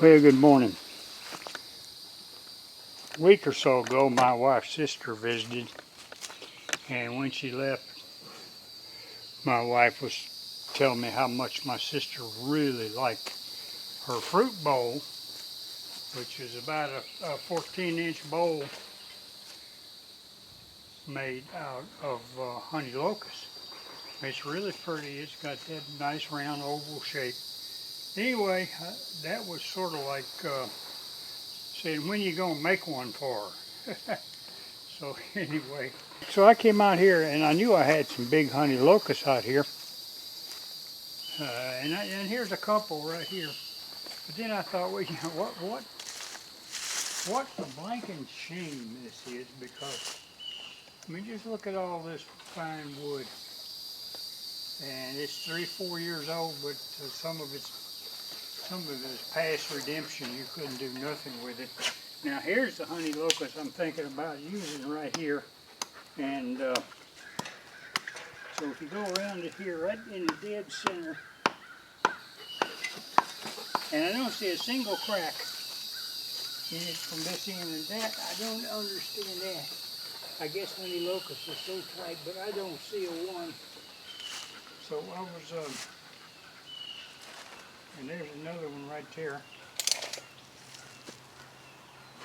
Well, good morning. A week or so ago, my wife's sister visited, and when she left, my wife was telling me how much my sister really liked her fruit bowl, which is about a 14-inch bowl made out of honey locust. It's really pretty. It's got that nice round oval shape. Anyway, that was sort of like saying, when you gonna make one for her? So anyway, so I came out here and I knew I had some big honey locusts out here. And here's a couple right here. But then I thought, well, you know, what a blanking shame this is, because, I mean, just look at all this fine wood. And it's 3-4 years old, but some of it's past redemption. You couldn't do nothing with it. Now here's the honey locust I'm thinking about using right here. And so if you go around it here, right in the dead center, and I don't see a single crack in it from this end and that. I don't understand that. I guess honey locust is so tight, but I don't see a one. So I was, and there's another one right there.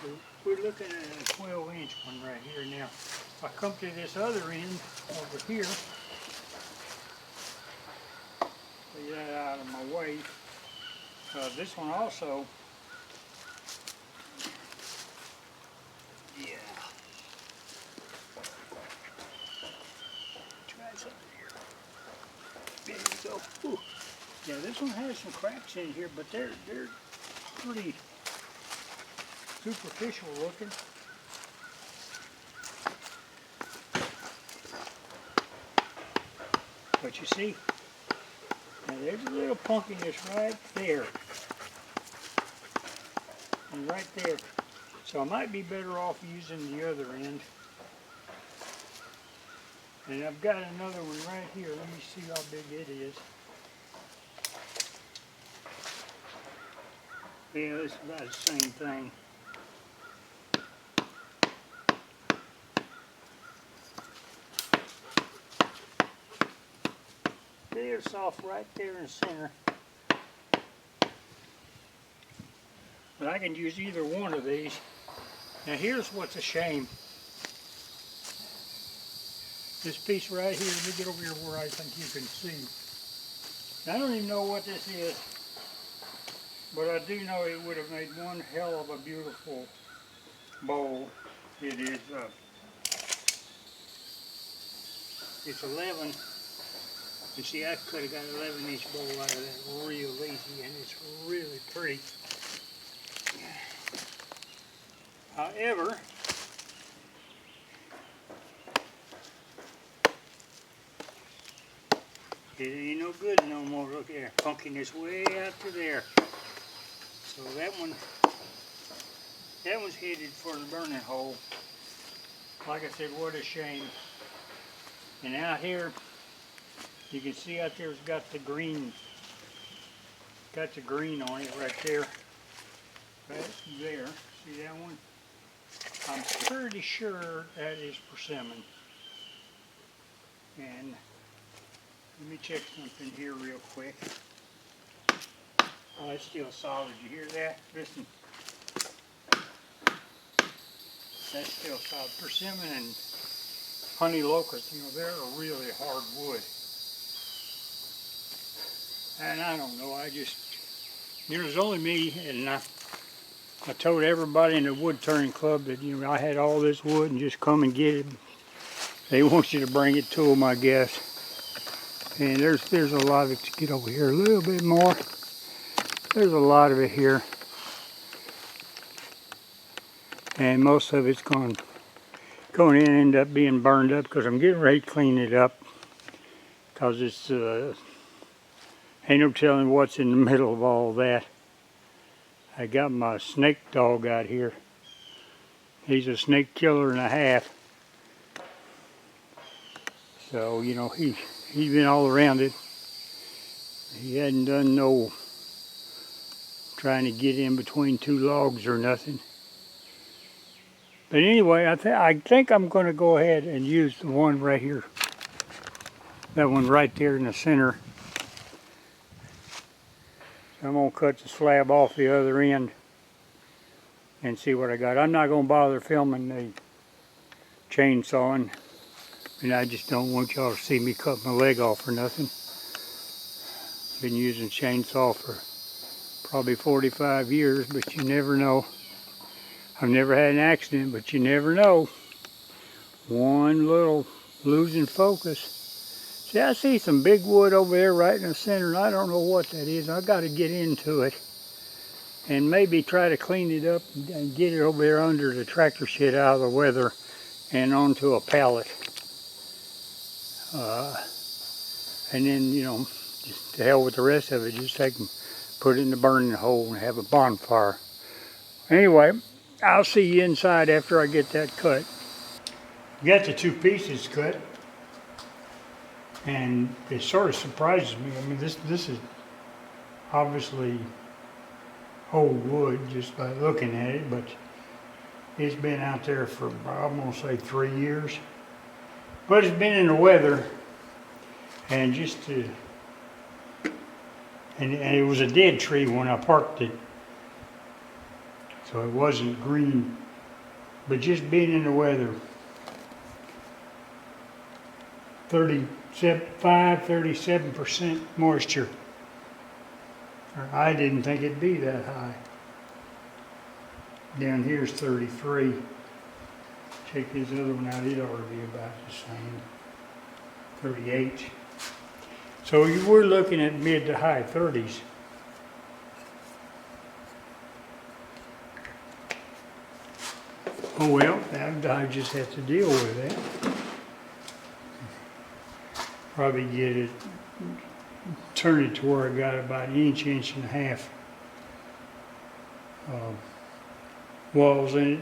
So we're looking at a 12-inch one right here. Now, if I come to this other end over here, lay that out of my way. This one also, yeah. Try something here. There you go. Ooh. Yeah, this one has some cracks in here, but they're pretty superficial looking. But you see, now there's a little punkiness right there. And right there. So I might be better off using the other end. And I've got another one right here. Let me see how big it is. Yeah, it's about the same thing. They're soft right there in the center. But I can use either one of these. Now here's what's a shame. This piece right here, let me get over here where I think you can see. Now, I don't even know what this is, but I do know it would have made one hell of a beautiful bowl. It is, it's 11. You see, I could have got an 11-inch bowl out of that real easy, and it's really pretty. However, it ain't no good no more. Look there, punkiness way out to there. So that one's headed for the burning hole. Like I said, what a shame. And out here, you can see out there's got the green on it right there. Right there. See that one? I'm pretty sure that is persimmon. And let me check something here real quick. Oh, it's still solid. You hear that? Listen. That's still solid. Persimmon and honey locust, you know, they're a really hard wood. And I don't know, I just, you know, there's only me, and I told everybody in the wood turning club that, you know, I had all this wood and just come and get it. They want you to bring it to them, I guess. And there's a lot of it. To get over here a little bit more. There's a lot of it here. And most of it's going in and end up being burned up because I'm getting ready to clean it up. Because it's, ain't no telling what's in the middle of all that. I got my snake dog out here. He's a snake killer and a half. So, you know, he's been all around it. He hadn't done no trying to get in between two logs or nothing. But anyway, I think I'm going to go ahead and use the one right here. That one right there in the center. So I'm going to cut the slab off the other end and see what I got. I'm not going to bother filming the chainsawing, and I just don't want y'all to see me cut my leg off or nothing. Been using chainsaw for probably 45 years, but you never know. I've never had an accident, but you never know. One little losing focus. See, I see some big wood over there right in the center, and I don't know what that is. I've got to get into it and maybe try to clean it up and get it over there under the tractor shed out of the weather and onto a pallet. And then, you know, just to hell with the rest of it. Just take and put it in the burning hole and have a bonfire. Anyway, I'll see you inside after I get that cut. Got the two pieces cut, and it sort of surprises me. I mean, this is obviously old wood just by looking at it, but it's been out there for, I'm gonna say 3 years. But it's been in the weather, and and it was a dead tree when I parked it, so it wasn't green. But just being in the weather, 37% moisture. I didn't think it'd be that high. Down here's 33. Check this other one out, it ought to be about the same. 38. So we're looking at mid to high 30s. Oh well, I just have to deal with that. Probably get it, turn it to where I got about an inch and a half walls in it.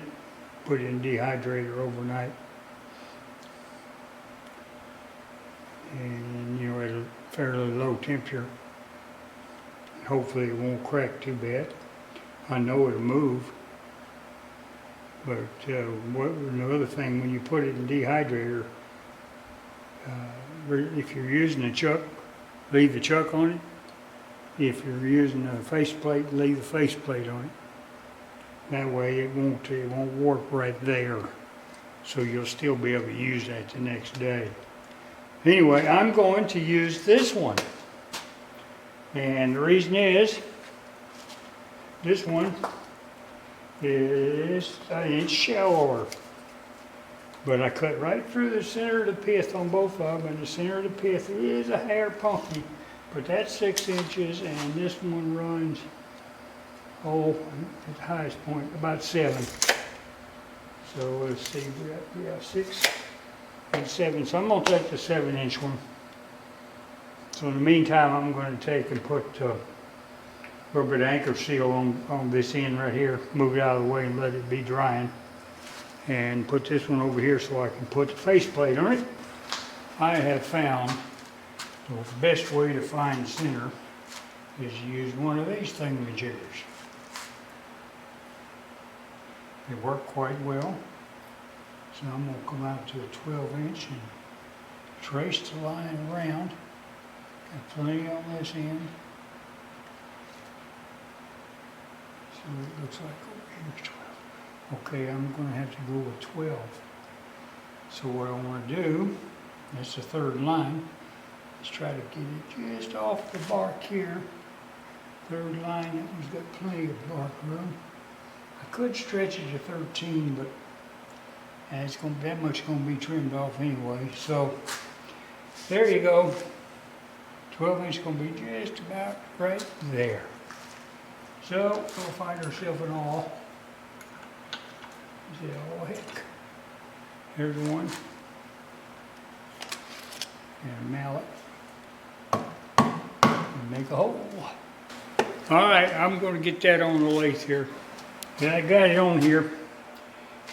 Put it in dehydrator overnight. And you know, at a fairly low temperature. Hopefully it won't crack too bad. I know it'll move. But the other thing, when you put it in dehydrator, if you're using a chuck, leave the chuck on it. If you're using a faceplate, leave the faceplate on it. That way it won't warp right there. So you'll still be able to use that the next day. Anyway, I'm going to use this one. And the reason is, this one is an inch shallower. But I cut right through the center of the pith on both of them, and the center of the pith is a hair punky. But that's 6 inches, and this one runs, at the highest point, about 7. So let's see, we got 6 and 7. So I'm going to take the 7-inch one. So in the meantime, I'm going to take and put a little bit of anchor seal on this end right here, move it out of the way and let it be drying. And put this one over here so I can put the faceplate on it. I have found the best way to find the center is to use one of these thingamajiggers. They work quite well. So I'm going to come out to a 12-inch and trace the line around. Got plenty on this end. So it looks like over here's 12. Okay, I'm going to have to go with 12. So what I want to do, that's the third line, is try to get it just off the bark here. Third line, that one's got plenty of bark room. I could stretch it to 13, but it's going to be that much going to be trimmed off anyway. So there you go. 12-inch is going to be just about right there. So we'll find ourselves an awl. Oh heck. Here's one. And a mallet. And make a hole. Alright, I'm going to get that on the lathe here. And I got it on here.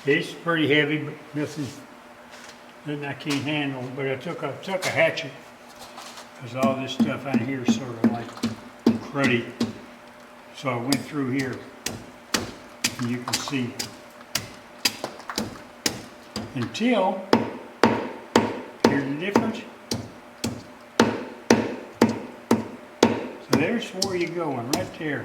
It's pretty heavy, but nothing I can't handle. But I took a hatchet, because all this stuff out here is sort of like cruddy. So I went through here, and you can see until, here's the difference. So there's where you're going, right there.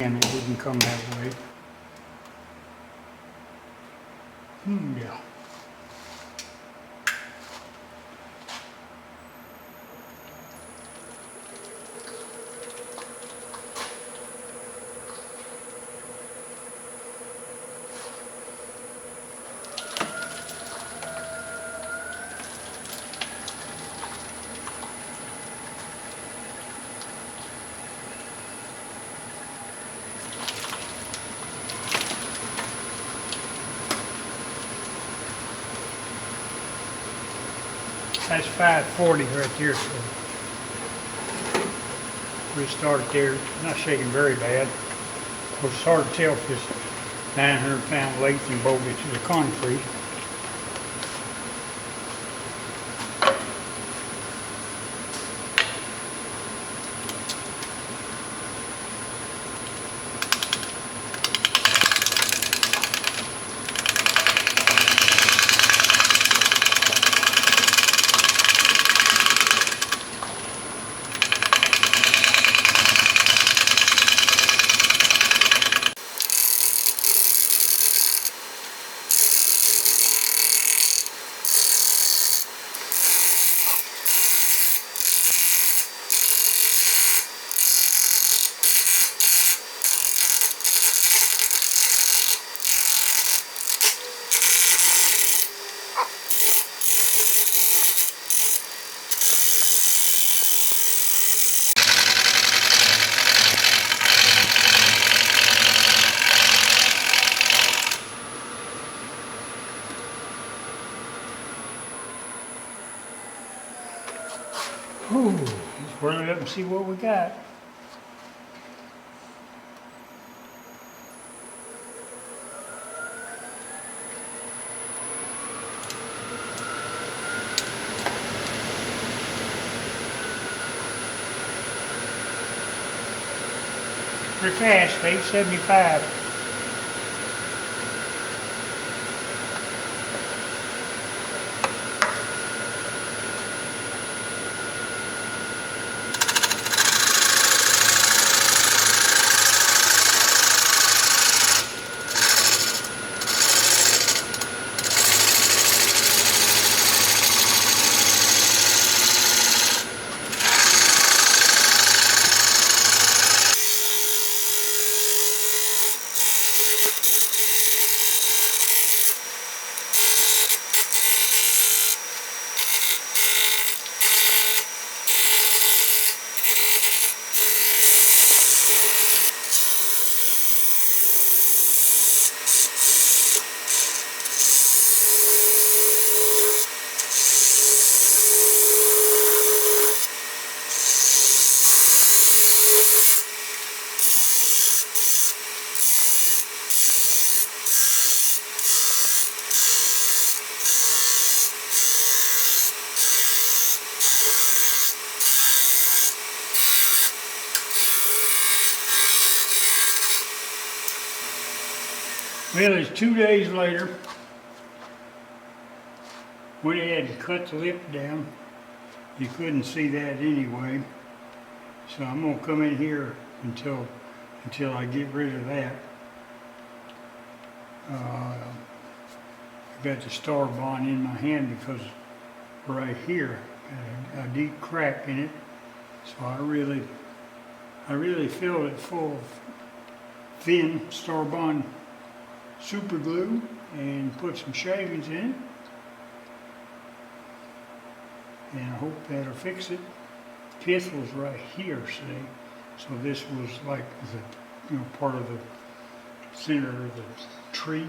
And it didn't come that way. Yeah. That's 540 right there, so we start it there. It's not shaking very bad. Of course, it's hard to tell if it's 900-pound weight and bolted to the concrete. Ooh, let's burn it up and see what we got. Pretty fast, 875. Well, it's 2 days later. Went ahead and cut the lip down. You couldn't see that anyway. So I'm gonna come in here until I get rid of that. I got the star bond in my hand because right here got a deep crack in it. So I really filled it full of thin star bond super glue and put some shavings in it. And I hope that'll fix it. Pith was right here, see? So this was like the, part of the center of the tree.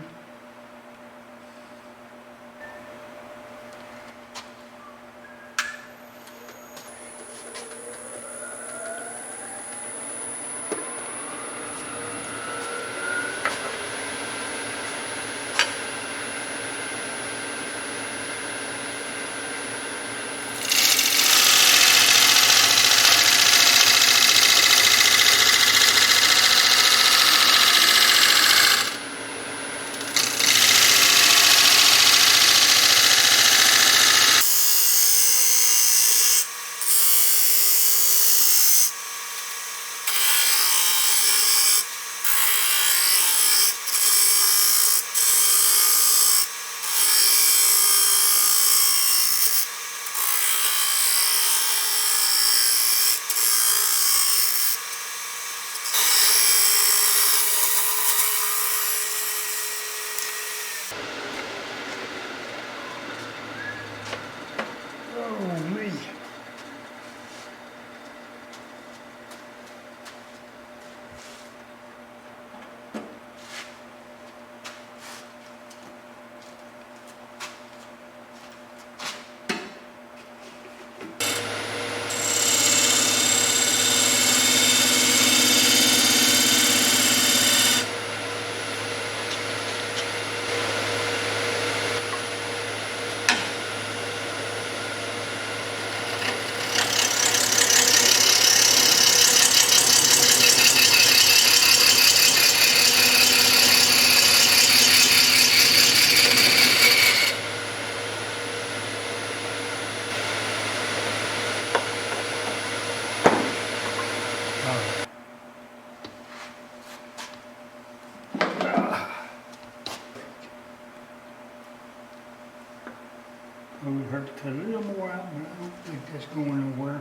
don't think that's going nowhere.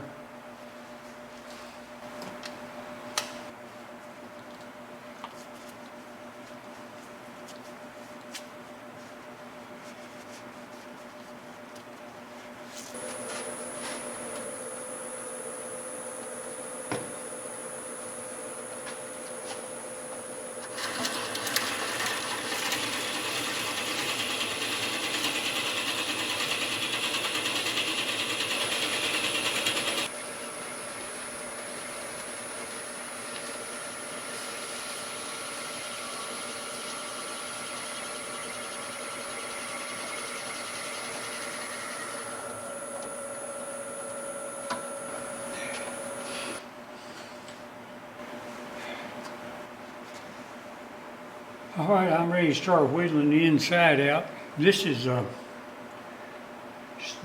All right, I'm ready to start whittling the inside out. This is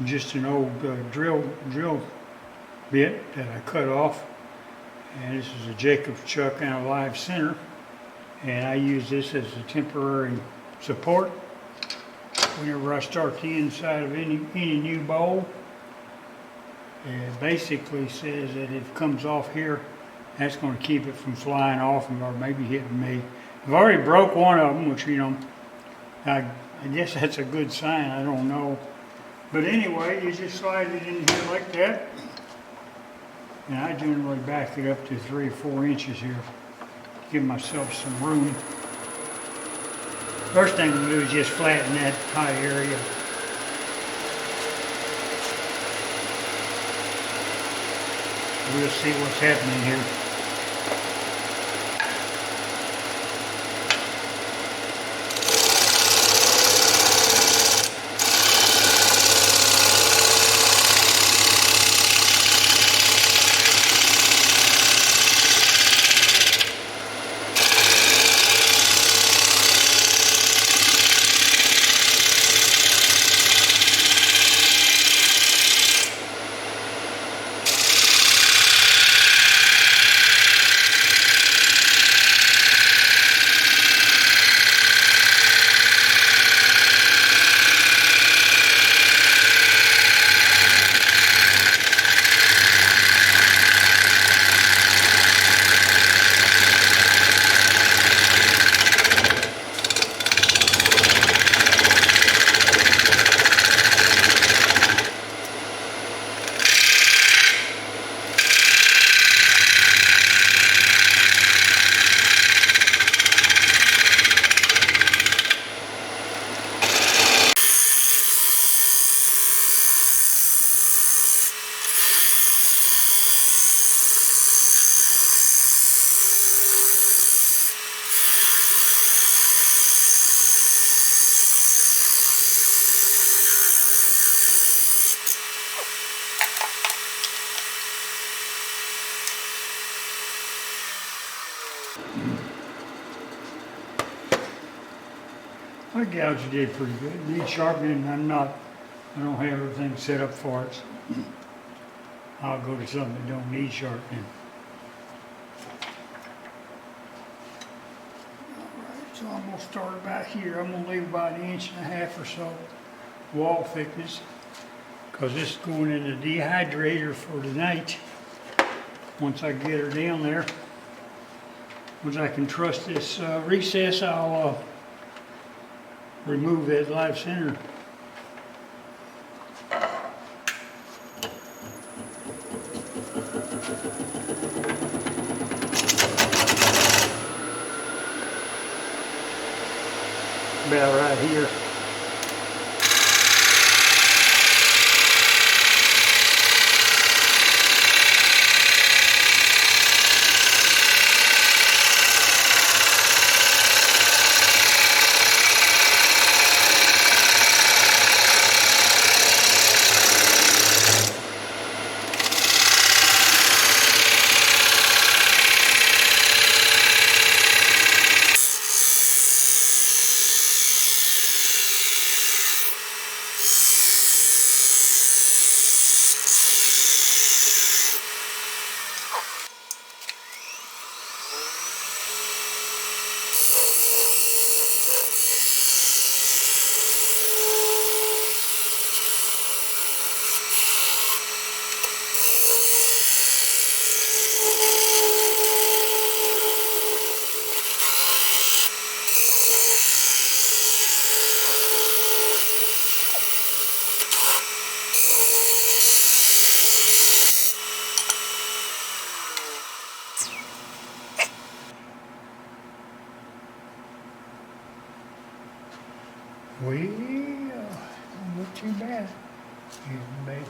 just an old drill bit that I cut off, and this is a Jacob's chuck and a live center, and I use this as a temporary support whenever I start the inside of any new bowl. It basically says that if it comes off here, that's going to keep it from flying off or maybe hitting me. I've already broke one of them, which, you know, I guess that's a good sign. I don't know. But anyway, you just slide it in here like that. And I generally back it up to 3 or 4 inches here. Give myself some room. First thing we do is just flatten that high area. We'll see what's happening here. I gouged it pretty good. Need sharpening. I don't have everything set up for it. So I'll go to something that don't need sharpening. Alright, so I'm going to start about here. I'm going to leave about 1.5 inches or so wall thickness, because this is going in the dehydrator for tonight. Once I get her down there, once I can trust this recess, I'll remove that live center. About right here.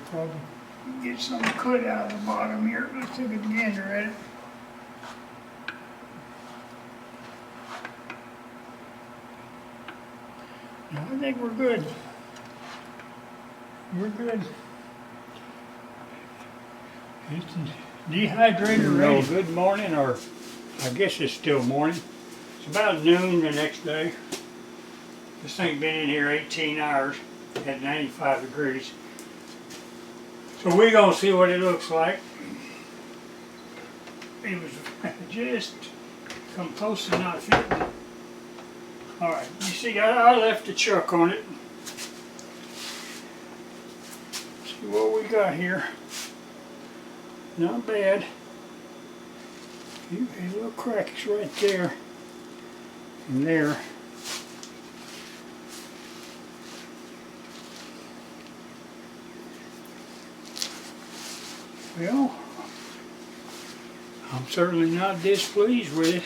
probably get some cut out of the bottom here. Let's take a gander at it. No, I think we're good. We're good. It's dehydrated ready. Good morning, or I guess it's still morning. It's about noon the next day. This thing been in here 18 hours at 95 degrees. So we're gonna see what it looks like. It was just come close to not fitting. All right, you see, I left the chuck on it. See what we got here. Not bad. A little cracks right there and there. Well, I'm certainly not displeased with it.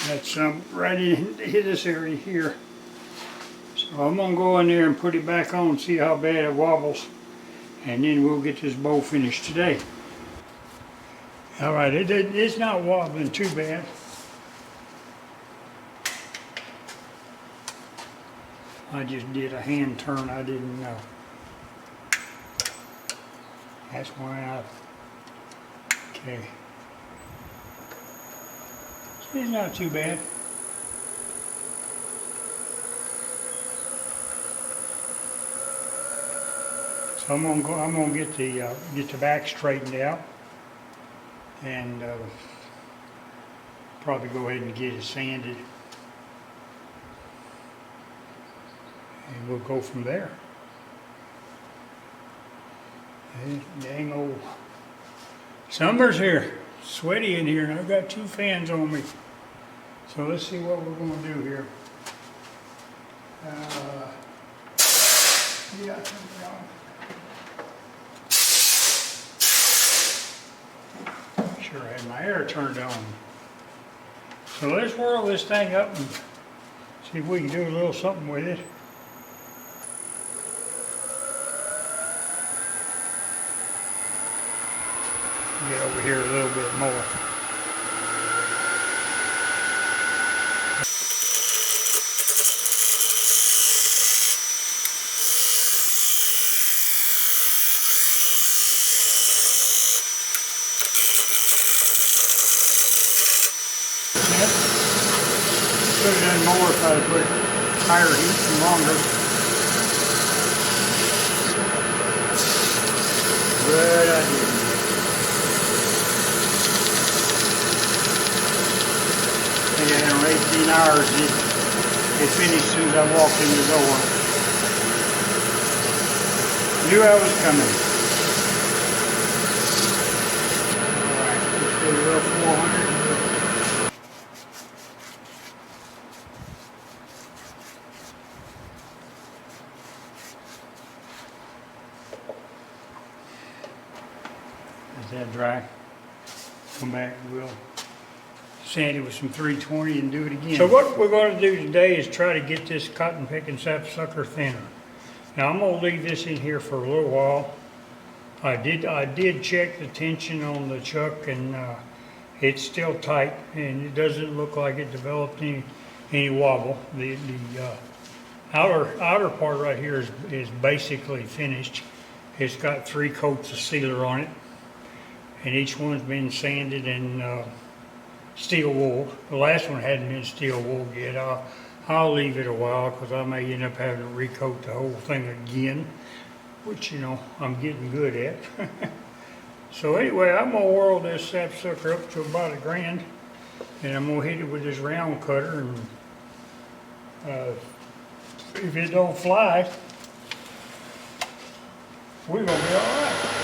That's some right in this area here. So I'm gonna go in there and put it back on, see how bad it wobbles, and then we'll get this bow finished today. All right, it's not wobbling too bad. I just did a hand turn, I didn't know. That's why okay. It's not too bad. So I'm gonna get the back straightened out, and probably go ahead and get it sanded, and we'll go from there. Dang old summer's here. Sweaty in here, and I've got 2 fans on me. So let's see what we're going to do here. Yeah, turn it on. Sure had my air turned on. So let's whirl this thing up and see if we can do a little something with it. Get over here a little bit more. Could have done more if I put higher heat and longer. But I didn't. I think in 18 hours it finished as soon as I walked in the door. Knew I was coming. Alright, let's do a little 400. Is that dry? Come back, we'll sand it with some 320 and do it again. So what we're going to do today is try to get this cotton picking sapsucker thinner. Now I'm going to leave this in here for a little while. I did check the tension on the chuck, and it's still tight, and it doesn't look like it developed any wobble. The outer part right here is basically finished. It's got 3 coats of sealer on it, and each one's been sanded in steel wool. The last one hadn't been steel wool yet. I'll leave it a while because I may end up having to recoat the whole thing again, which, you know, I'm getting good at. So anyway, I'm gonna whirl this sapsucker up to about $1,000, and I'm gonna hit it with this round cutter, and if it don't fly, we're gonna be all right.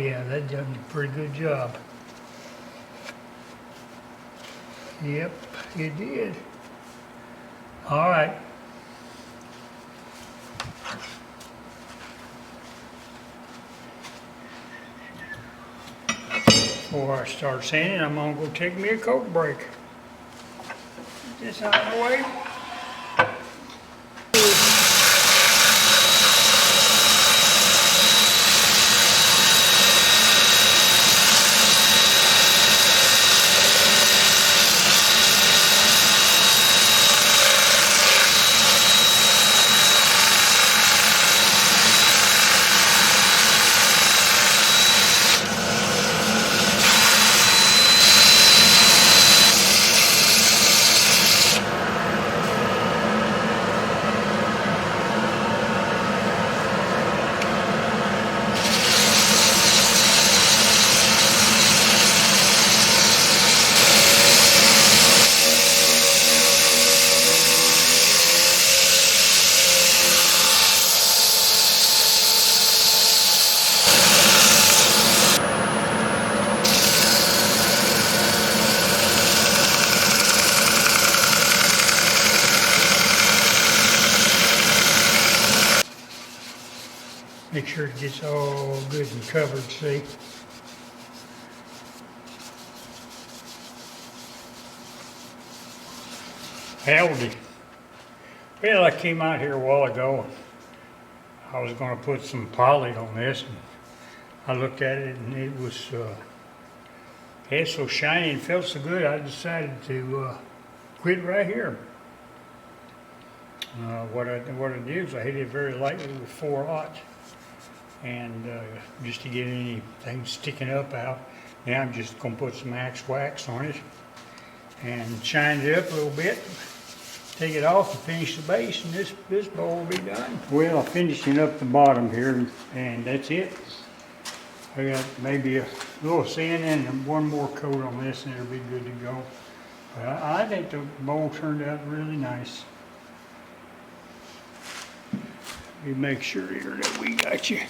yeah, that done a pretty good job. Yep, it did. All right. Before I start sanding, I'm gonna go take me a Coke break. Get this out of the way. Make sure it gets all good and covered, see? Howdy. Well, I came out here a while ago. I was going to put some poly on this. And I looked at it and it was it's so shiny and felt so good, I decided to quit right here. What I did is I hit it very lightly with 4/0. And just to get anything sticking up out. Now I'm just going to put some Axe wax on it and shine it up a little bit. Take it off and finish the base, and this bowl will be done. Well, I'm finishing up the bottom here, and that's it. I got maybe a little sand and one more coat on this, and it'll be good to go. I think the bowl turned out really nice. Let me make sure here that we got you.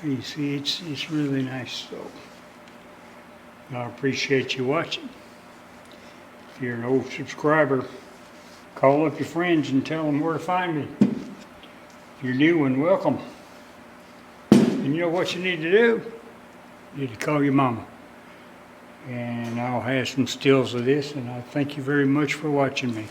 You see, it's really nice. So I appreciate you watching. If you're an old subscriber, call up your friends and tell them where to find me. If you're new and welcome. And you know what you need to do? You need to call your mama. And I'll have some stills of this, and I thank you very much for watching me.